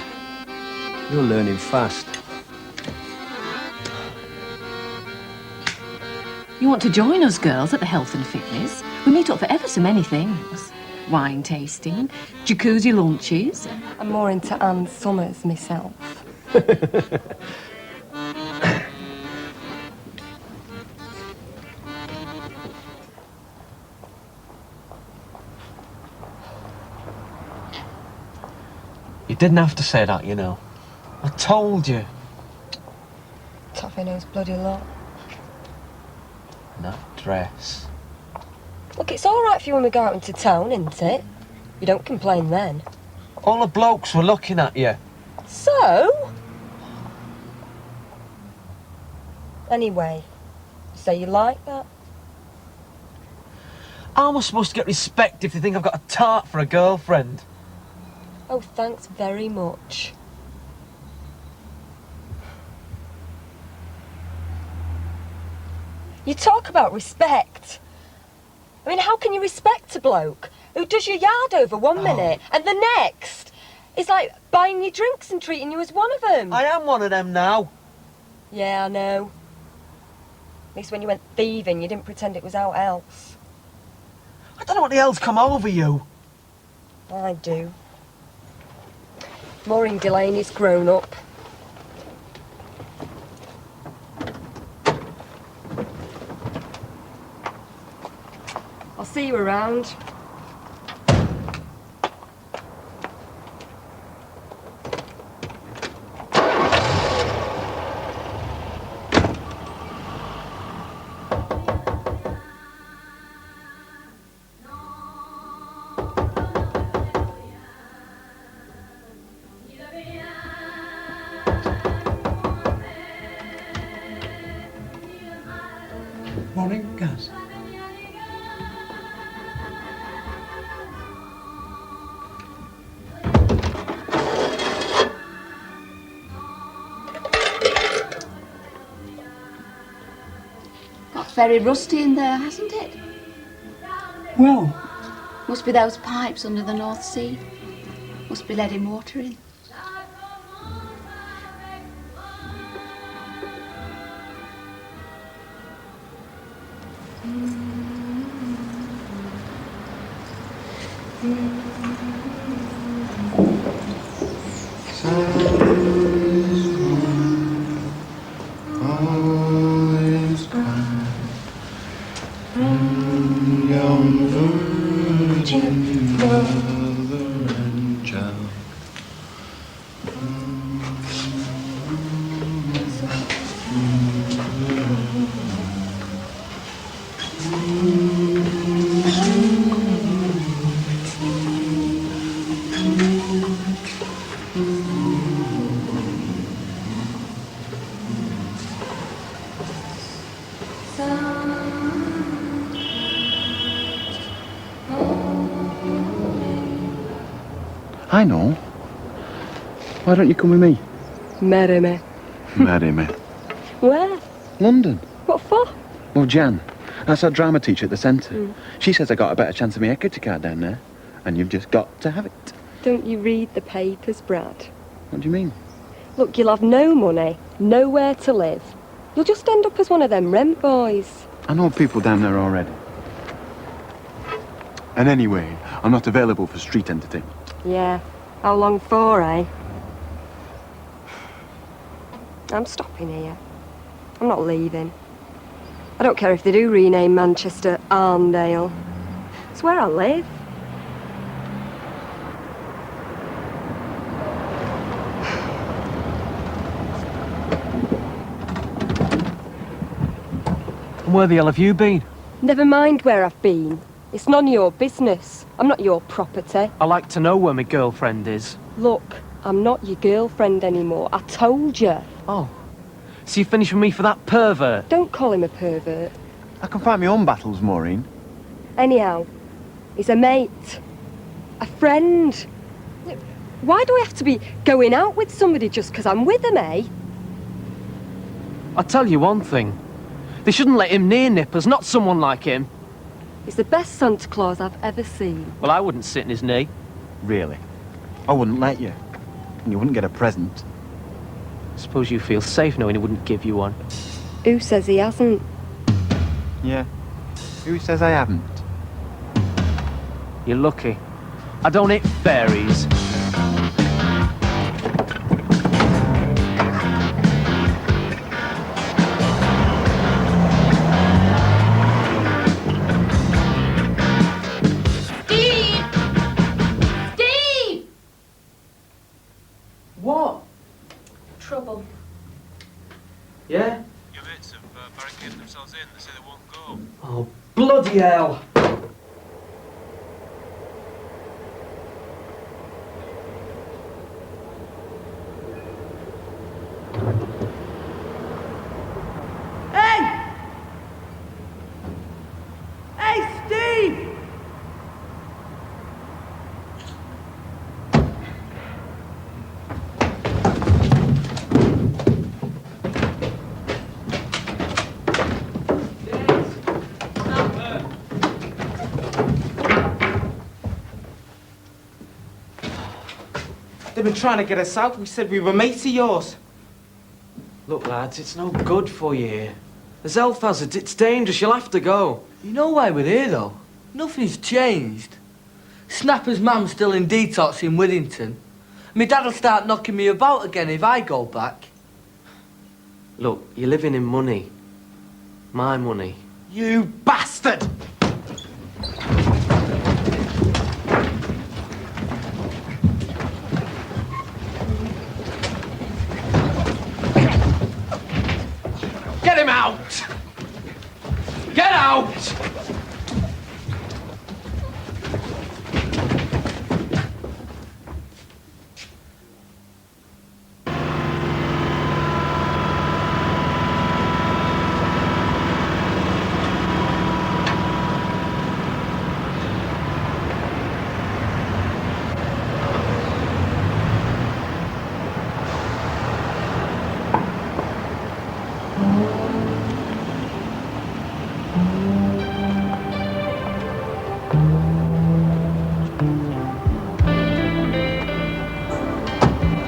You're learning fast. You want to join us girls at the Health and Fitness? We meet up for ever so many things. Wine tasting, jacuzzi lunches. I'm more into Anne Summers myself. You didn't have to say that, you know. I told you. Toffee knows bloody lot. And that dress. Look, it's all right for you when we go out into town, isn't it? You don't complain then. All the blokes were looking at you. So? Anyway, so you like that? How am I supposed to get respect if they think I've got a tart for a girlfriend? Oh, thanks very much. You talk about respect. I mean, how can you respect a bloke who does your yard over one minute and the next is like buying you drinks and treating you as one of them? I am one of them now. Yeah, I know. At least when you went thieving, you didn't pretend it was out else. I don't know what the hell's come over you. I do. Maureen Delaney's grown up. I'll see you around. Morning, Gaz. Got very rusty in there, hasn't it? Well, Must be those pipes under the North Sea. Must be letting water in. Young virgin mother and child. I know. Why don't you come with me? Marry me. Marry me. Where? London. What for? Well, Jan, that's our drama teacher at the centre. She says I got a better chance of my equity card down there, and you've just got to have it. Don't you read the papers, Brad? What do you mean? Look, you'll have no money, nowhere to live. You'll just end up as one of them rent boys. I know people down there already. And anyway, I'm not available for street entertainment. Yeah. How long for, eh? I'm stopping here. I'm not leaving. I don't care if they do rename Manchester Arndale. It's where I live. And where the hell have you been? Never mind where I've been. It's none of your business. I'm not your property. I like to know where my girlfriend is. Look, I'm not your girlfriend anymore. I told you. Oh. So you finished with me for that pervert? Don't call him a pervert. I can fight my own battles, Maureen. Anyhow, he's a mate. A friend. Why do I have to be going out with somebody just because I'm with them, eh? I'll tell you one thing. They shouldn't let him near Nippers, not someone like him. He's the best Santa Claus I've ever seen. Well, I wouldn't sit in his knee. Really? I wouldn't let you. And you wouldn't get a present. Suppose you feel safe knowing he wouldn't give you one. Who says he hasn't? Yeah. Who says I haven't? You're lucky. I don't eat fairies. Steve! Steve! What? Trouble. Yeah? Your mates have barricaded themselves in. They say they won't go. Oh, bloody hell! Hey! Hey, Steve! They've been trying to get us out. We said we were mates of yours. Look, lads, it's no good for you here. There's health hazards. It's dangerous. You'll have to go. You know why we're here, though? Nothing's changed. Snapper's mum's still in detox in Whittington. My dad'll start knocking me about again if I go back. Look, you're living in money. My money. You bastard! Get him out! Get out!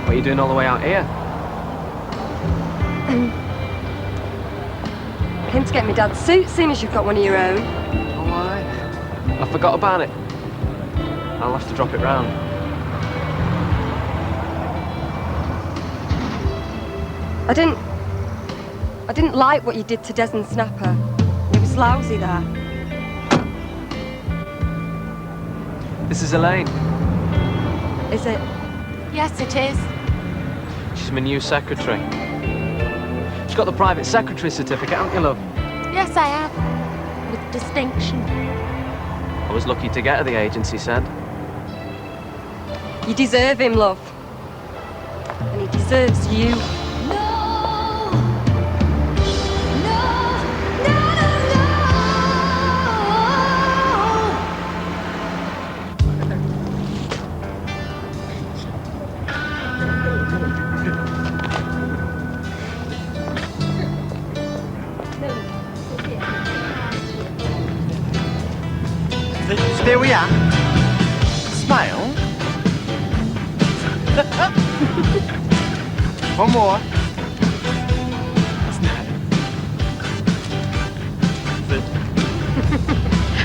What are you doing all the way out here? Came to get me dad's suit, seeing as you've got one of your own. Oh, aye. I forgot about it. I'll have to drop it round. I didn't like what you did to Dez and Snapper. It was lousy there. This is Elaine. Is it? Yes, it is. She's my new secretary. She's got the private secretary certificate, haven't you, love? Yes, I have. With distinction. I was lucky to get her, the agency said. You deserve him, love. And he deserves you. Stay where you are. Smile. One more.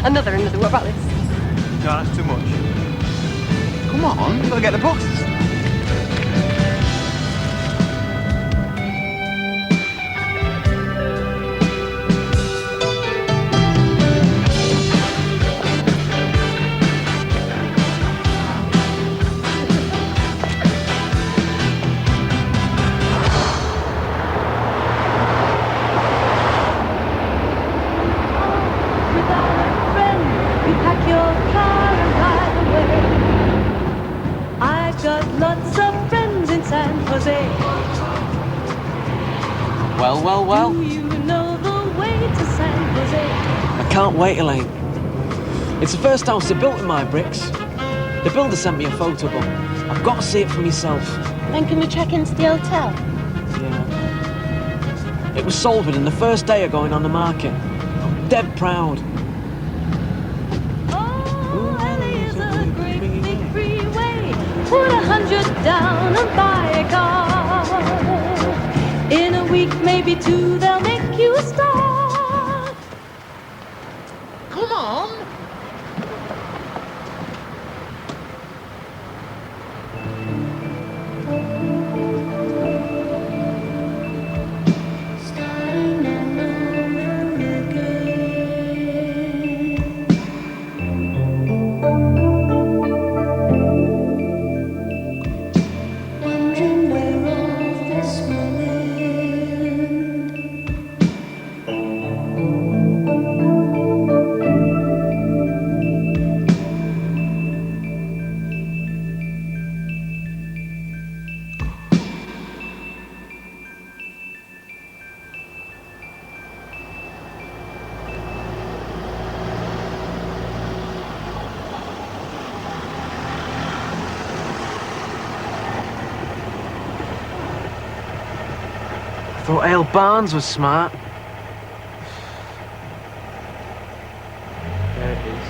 Another. What about this? No, that's too much. Come on, you've got to get the bus. Well. You know the way to San Jose. I can't wait, Elaine. It's the first house they built with my bricks. The builder sent me a photo book. I've got to see it for myself. Then can we check into the hotel? Yeah. It was sold within the first day of going on the market. I'm dead proud. Put 100 down and buy a car. In a week, maybe 2, they'll make you a star. Thought Ale Barnes was smart. There it is.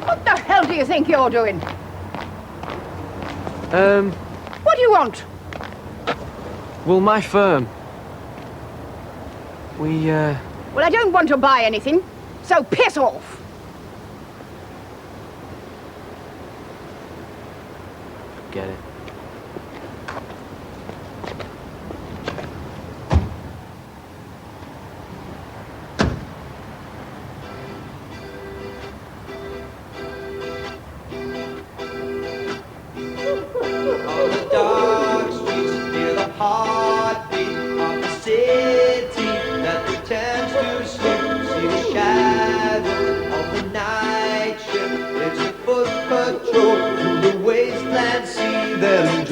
What the hell do you think you're doing? What do you want? Well, my firm. Well, I don't want to buy anything, so piss off. Get it. On the dark streets, hear the heartbeat of the city that pretends to sleep. See the shadow of the night shift. It's a foot patrol through the wasteland. See them